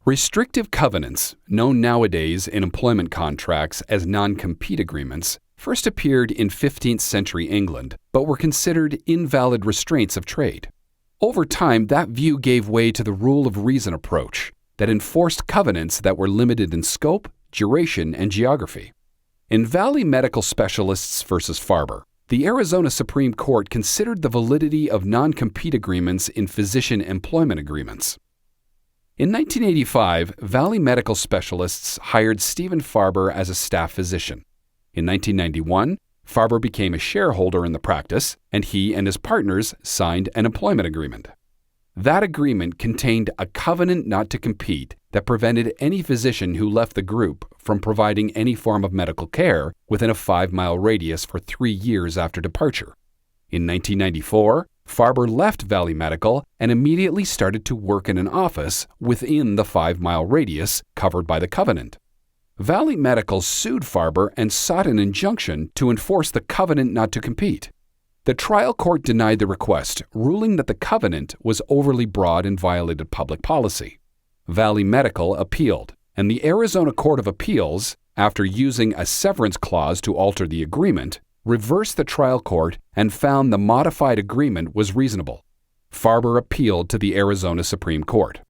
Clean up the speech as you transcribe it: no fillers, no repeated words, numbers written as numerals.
Restrictive covenants, known nowadays in employment contracts as noncompete agreements, first appeared in 15th-century England, but were considered invalid restraints of trade. Over time, that view gave way to the rule of reason approach that enforced covenants that were limited in scope, duration, and geography. In Valley Medical Specialists v. Farber, the Arizona Supreme Court considered the validity of non-compete agreements in physician employment agreements. In 1985, Valley Medical Specialists hired Steven Farber as a staff physician. In 1991, Farber became a shareholder in the practice, and he and his partners signed an employment agreement. That agreement contained a covenant not to compete that prevented any physician who left the group from providing any form of medical care within a 5-mile radius for 3 years after departure. In 1994, Farber left Valley Medical and immediately started to work in an office within the 5-mile radius covered by the covenant. Valley Medical sued Farber and sought an injunction to enforce the covenant not to compete. The trial court denied the request, ruling that the covenant was overly broad and violated public policy. Valley Medical appealed, and the Arizona Court of Appeals, after using a severance clause to alter the agreement, reversed the trial court and found the modified agreement was reasonable. Farber appealed to the Arizona Supreme Court.